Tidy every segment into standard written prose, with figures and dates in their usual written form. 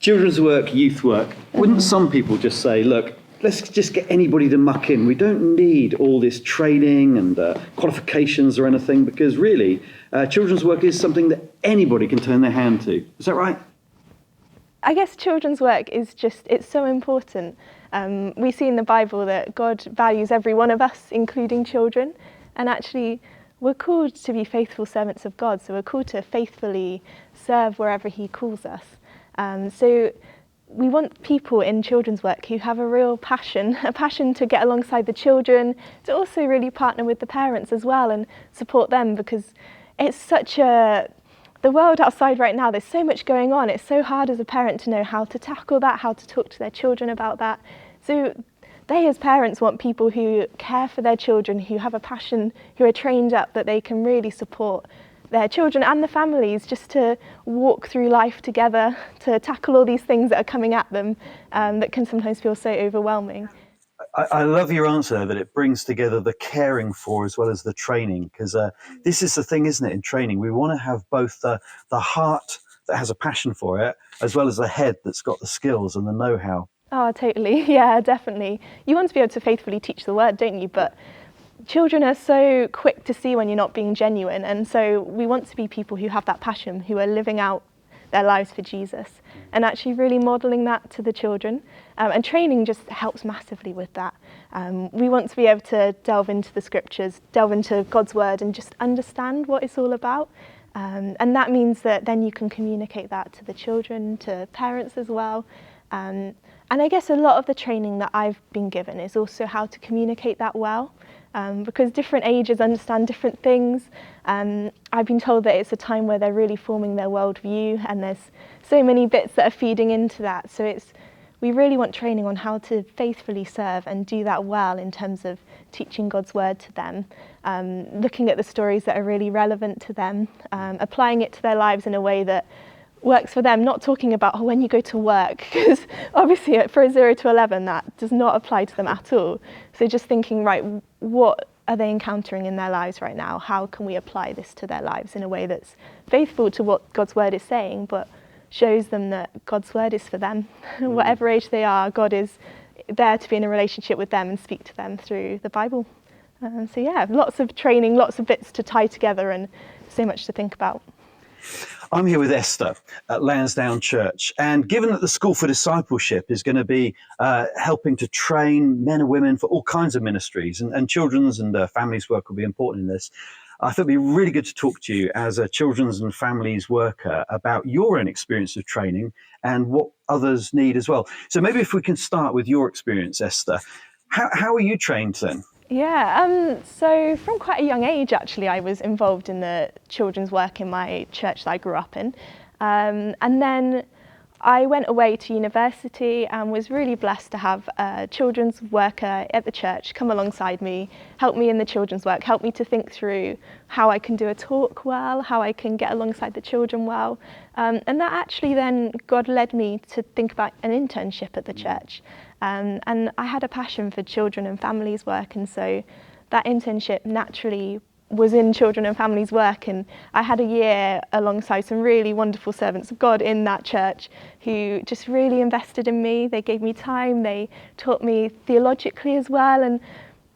Children's work, youth work. Wouldn't some people just say, look, let's just get anybody to muck in. We don't need all this training and qualifications or anything, because really, children's work is something that anybody can turn their hand to. Is that right? I guess children's work is it's so important. We see in the Bible that God values every one of us, including children, and actually we're called to be faithful servants of God, so we're called to faithfully serve wherever he calls us. So we want people in children's work who have a real passion, a passion to get alongside the children, to also really partner with the parents as well and support them, because it's the world outside right now, there's so much going on. It's so hard as a parent to know how to tackle that, how to talk to their children about that. So they as parents want people who care for their children, who have a passion, who are trained up, that they can really support their children and the families just to walk through life together, to tackle all these things that are coming at them that can sometimes feel so overwhelming. I love your answer that it brings together the caring for as well as the training, because this is the thing, isn't it, in training? We want to have both the heart that has a passion for it as well as the head that's got the skills and the know-how. Oh, totally. Yeah, definitely. You want to be able to faithfully teach the word, don't you? But children are so quick to see when you're not being genuine, and so we want to be people who have that passion, who are living out their lives for Jesus and actually really modelling that to the children. And training just helps massively with that. We want to be able to delve into the scriptures, delve into God's word and just understand what it's all about. And that means that then you can communicate that to the children, to parents as well. And I guess a lot of the training that I've been given is also how to communicate that well. Because different ages understand different things. I've been told that it's a time where they're really forming their worldview, and there's so many bits that are feeding into that. So we really want training on how to faithfully serve and do that well in terms of teaching God's word to them, looking at the stories that are really relevant to them, applying it to their lives in a way that works for them, not talking about when you go to work, because obviously for a 0 to 11 that does not apply to them at all. So just thinking, right, what are they encountering in their lives right now? How can we apply this to their lives in a way that's faithful to what God's word is saying, but shows them that God's word is for them. Whatever age they are, God is there to be in a relationship with them and speak to them through the Bible. So yeah, lots of training, lots of bits to tie together, and so much to think about. I'm here with Esther at Lansdowne Church, and given that the School for Discipleship is going to be helping to train men and women for all kinds of ministries, and children's and families work will be important in this, I thought it'd be really good to talk to you as a children's and families worker about your own experience of training and what others need as well. So maybe if we can start with your experience, Esther. How are you trained then? Yeah, so from quite a young age, actually, I was involved in the children's work in my church that I grew up in. And then I went away to university and was really blessed to have a children's worker at the church come alongside me, help me in the children's work, help me to think through how I can do a talk well, how I can get alongside the children well. And that actually then God led me to think about an internship at the church. And I had a passion for children and families work, and so that internship naturally was in children and families work, and I had a year alongside some really wonderful servants of God in that church who just really invested in me. They gave me time, they taught me theologically as well, and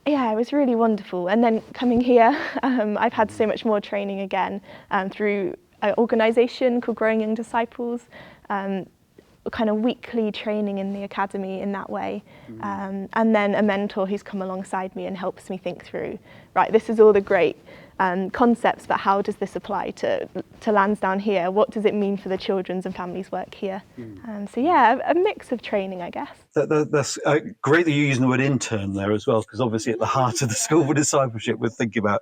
yeah, it was really wonderful. And then coming here, I've had so much more training again through an organisation called Growing Young Disciples, kind of weekly training in the academy in that way, and then a mentor who's come alongside me and helps me think through, right, this is all the great concepts, but how does this apply to Lansdowne here? What does it mean for the children's and families work here? So yeah, a mix of training, I guess. That's great that you're using the word intern there as well, because obviously at the heart of the School for Discipleship, we're thinking about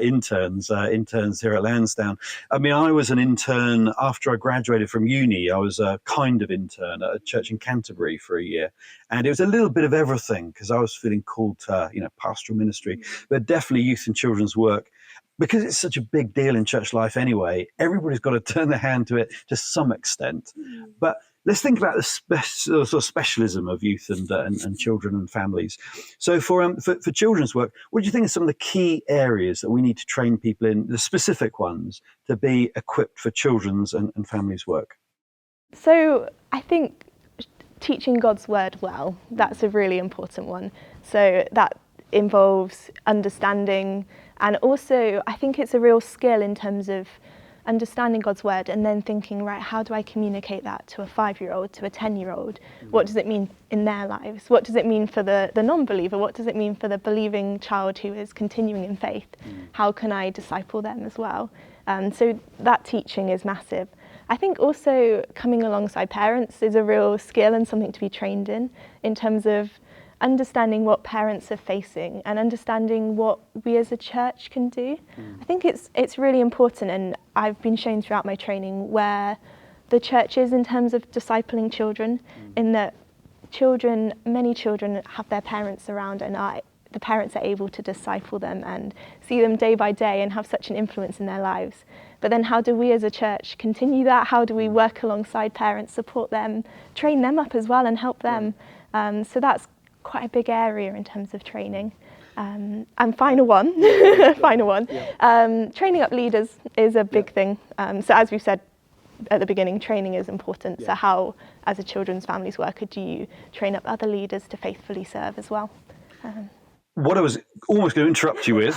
interns here at Lansdowne. I mean, I was an intern after I graduated from uni. I was a kind of intern at a church in Canterbury for a year. And it was a little bit of everything, because I was feeling called to, pastoral ministry, but definitely youth and children's work. Because it's such a big deal in church life anyway, everybody's got to turn their hand to it to some extent. But let's think about the sort of specialism of youth and children and families. So for children's work, what do you think are some of the key areas that we need to train people in, the specific ones, to be equipped for children's and families' work? So I think teaching God's word well, that's a really important one. So that involves understanding, and also I think it's a real skill in terms of understanding God's word and then thinking, right, how do I communicate that to a 5-year-old, to a 10-year-old? What does it mean in their lives? What does it mean for the non-believer? What does it mean for the believing child who is continuing in faith? How can I disciple them as well? So that teaching is massive. I think also coming alongside parents is a real skill and something to be trained in terms of understanding what parents are facing and understanding what we as a church can do. I think it's really important, and I've been shown throughout my training where the church is in terms of discipling children, in that many children have their parents around, and the parents are able to disciple them and see them day by day and have such an influence in their lives. But then how do we as a church continue that? How do we work alongside parents, support them, train them up as well and help them? So that's quite a big area in terms of training. And final one, training up leaders is a big thing. So as we said at the beginning, training is important. So how, as a children's families worker, do you train up other leaders to faithfully serve as well? What I was almost going to interrupt you with,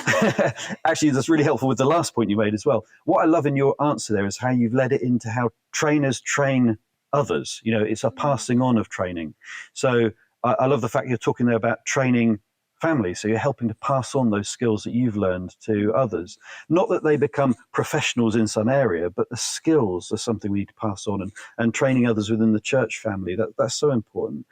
actually, that's really helpful with the last point you made as well. What I love in your answer there is how you've led it into how trainers train others. You know, it's a passing on of training. So I love the fact you're talking there about training families. So you're helping to pass on those skills that you've learned to others. Not that they become professionals in some area, but the skills are something we need to pass on, and training others within the church family. That's so important.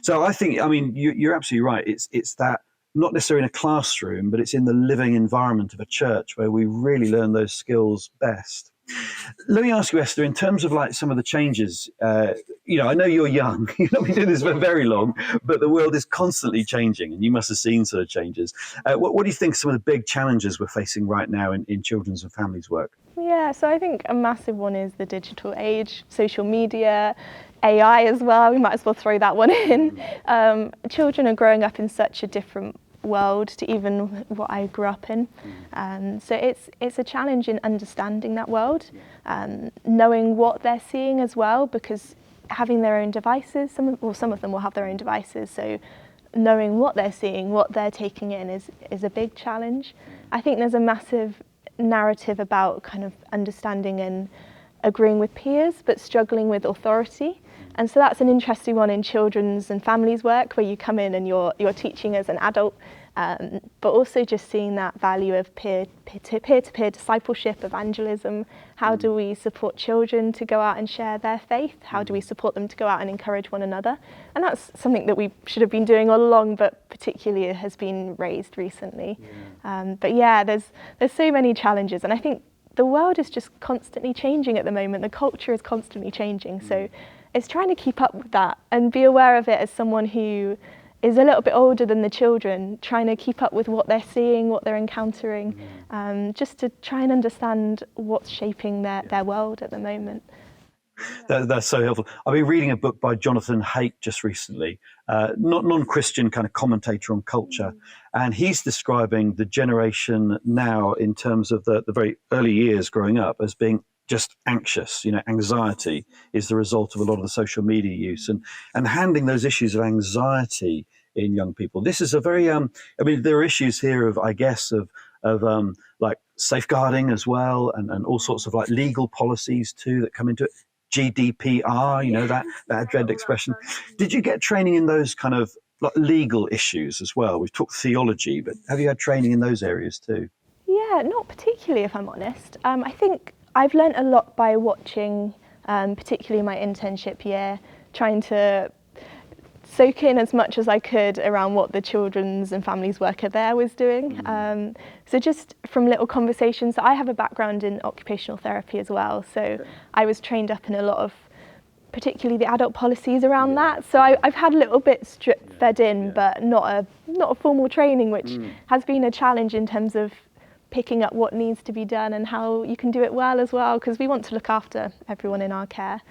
So I think, I mean, you're absolutely right. It's that, not necessarily in a classroom, but it's in the living environment of a church where we really learn those skills best. Let me ask you, Esther, in terms of like some of the changes, you know, I know you're young, you've not been doing this for very long, but the world is constantly changing and you must have seen sort of changes. What do you think are some of the big challenges we're facing right now in children's and families' work? Yeah, so I think a massive one is the digital age, social media, AI as well. We might as well throw that one in. Children are growing up in such a different world to even what I grew up in. So it's a challenge in understanding that world, knowing what they're seeing as well, because having their own devices, some of them will have their own devices, so knowing what they're seeing, what they're taking in is a big challenge. I think there's a massive narrative about kind of understanding and agreeing with peers but struggling with authority, and so that's an interesting one in children's and families work, where you come in and you're teaching as an adult, but also just seeing that value of peer-to-peer discipleship, evangelism. How do we support children to go out and share their faith? How do we support them to go out and encourage one another? And that's something that we should have been doing all along, but particularly has been raised recently. But yeah, there's so many challenges, and I think the world is just constantly changing at the moment. The culture is constantly changing, so it's trying to keep up with that and be aware of it as someone who is a little bit older than the children, trying to keep up with what they're seeing, what they're encountering, just to try and understand what's shaping their world at the moment. That's so helpful. I've been reading a book by Jonathan Haidt just recently, non-Christian kind of commentator on culture, and he's describing the generation now in terms of the very early years growing up as being just anxious. You know, anxiety is the result of a lot of the social media use, and handling those issues of anxiety in young people. This is a very, I mean, there are issues here of, I guess, of like safeguarding as well, and all sorts of like legal policies too that come into it. GDPR, you know, that dread expression. Did you get training in those kind of like legal issues as well? We've talked theology, but have you had training in those areas too? Yeah, not particularly, if I'm honest. I think I've learnt a lot by watching, particularly my internship year, trying to soak in as much as I could around what the children's and families worker there was doing. So just from little conversations, I have a background in occupational therapy as well, so I was trained up in a lot of particularly the adult policies around that. So I've had a little bit fed in, but not a formal training, which has been a challenge in terms of picking up what needs to be done and how you can do it well as well, because we want to look after everyone in our care.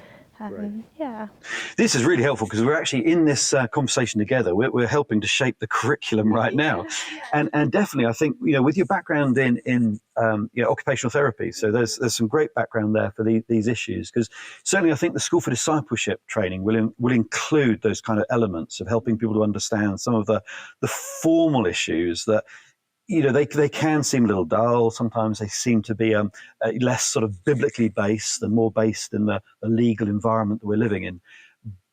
Yeah. This is really helpful because we're actually in this conversation together. We're helping to shape the curriculum right now, and definitely I think with your background in occupational therapy, so there's some great background there for these issues, because certainly I think the School for Discipleship training will include those kind of elements of helping people to understand some of the formal issues that they can seem a little dull. Sometimes they seem to be less sort of biblically based and more based in the legal environment that we're living in.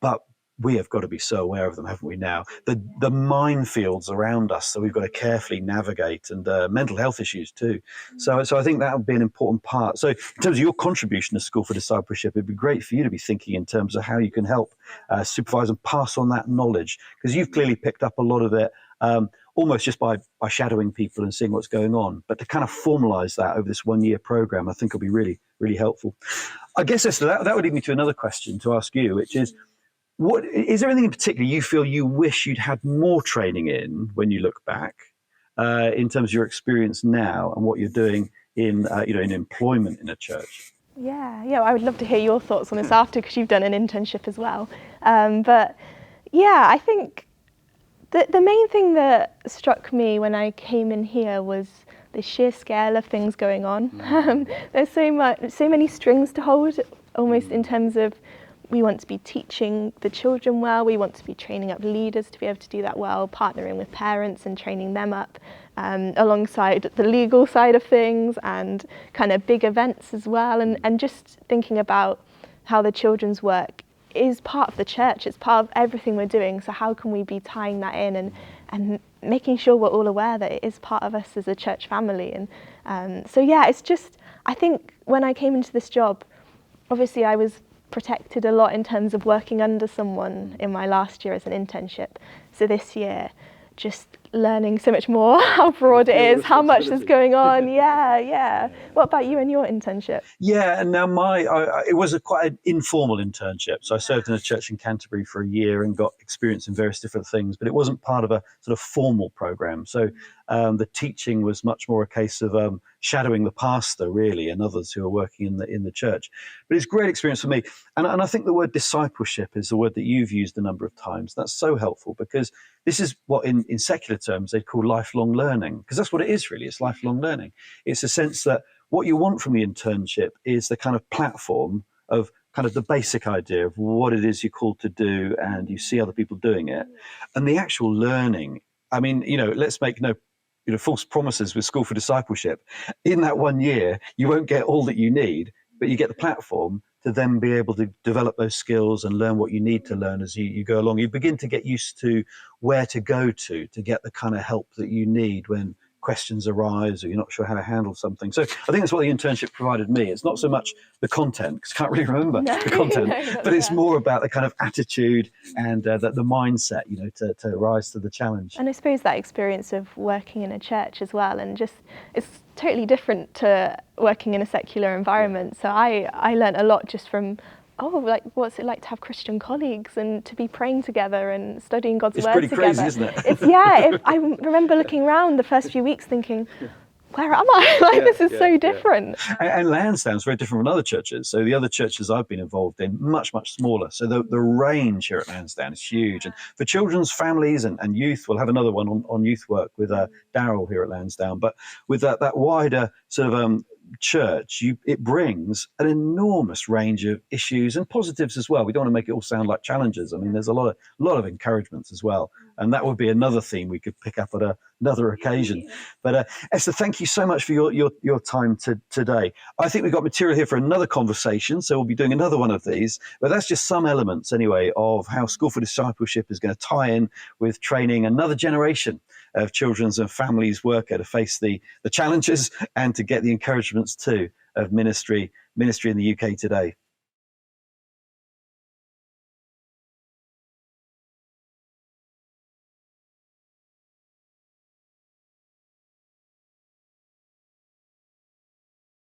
But we have got to be so aware of them, haven't we now? The minefields around us that we've got to carefully navigate, and mental health issues too. So I think that would be an important part. So in terms of your contribution to School for Discipleship, it'd be great for you to be thinking in terms of how you can help supervise and pass on that knowledge, because you've clearly picked up a lot of it. Almost just by shadowing people and seeing what's going on. But to kind of formalize that over this 1-year program, I think will be really, really helpful. I guess, Esther, that would lead me to another question to ask you, which is, what is there anything in particular you feel you wish you'd had more training in when you look back, in terms of your experience now and what you're doing in employment in a church? Yeah, I would love to hear your thoughts on this after, because you've done an internship as well. But yeah, I think the main thing that struck me when I came in here was the sheer scale of things going on. There's so many strings to hold, almost in terms of, we want to be teaching the children well, we want to be training up leaders to be able to do that well, partnering with parents and training them up, alongside the legal side of things and kind of big events as well, and just thinking about how the children's work is part of the church, it's part of everything we're doing, so how can we be tying that in and making sure we're all aware that it is part of us as a church family. And so yeah, it's just, I think when I came into this job, obviously I was protected a lot in terms of working under someone in my last year as an internship. So this year, just learning so much more, how broad it is, how much is going on. Yeah. What about you and your internship? Yeah, and now it was quite an informal internship. So I served in a church in Canterbury for a year and got experience in various different things, but it wasn't part of a sort of formal program. So the teaching was much more a case of shadowing the pastor, really, and others who are working in the church. But it's a great experience for me. And I think the word discipleship is the word that you've used a number of times. That's so helpful, because this is what in secular terms they'd call lifelong learning, because that's what it is, really. It's lifelong learning. It's a sense that what you want from the internship is the kind of platform of kind of the basic idea of what it is you're called to do, and you see other people doing it. And the actual learning, I mean, let's make no false promises with School for Discipleship. In that 1 year, you won't get all that you need, but you get the platform to then be able to develop those skills and learn what you need to learn as you go along. You begin to get used to where to go to get the kind of help that you need when questions arise or you're not sure how to handle something. So I think that's what the internship provided me. It's not so much the content, because I can't really remember the content, but it's more about the kind of attitude and the mindset, to rise to the challenge. And I suppose that experience of working in a church as well, and just, it's totally different to working in a secular environment. So I learned a lot just from, what's it like to have Christian colleagues and to be praying together and studying God's word together. It's pretty crazy, isn't it? I remember looking around the first few weeks thinking, where am I? This is so different. And Lansdowne is very different from other churches. So the other churches I've been involved in, much, much smaller. So the range here at Lansdowne is huge. And for children's families and youth, we'll have another one on youth work with Darryl here at Lansdowne. But with that wider sort of church, it brings an enormous range of issues and positives as well. We don't want to make it all sound like challenges. I mean, there's a lot of encouragements as well, and that would be another theme we could pick up at another occasion. But Esther, thank you so much for your time today. I think we've got material here for another conversation, so we'll be doing another one of these. But that's just some elements anyway of how School for Discipleship is going to tie in with training another generation of children's and families worker to face the challenges and to get the encouragements too of ministry in the UK today.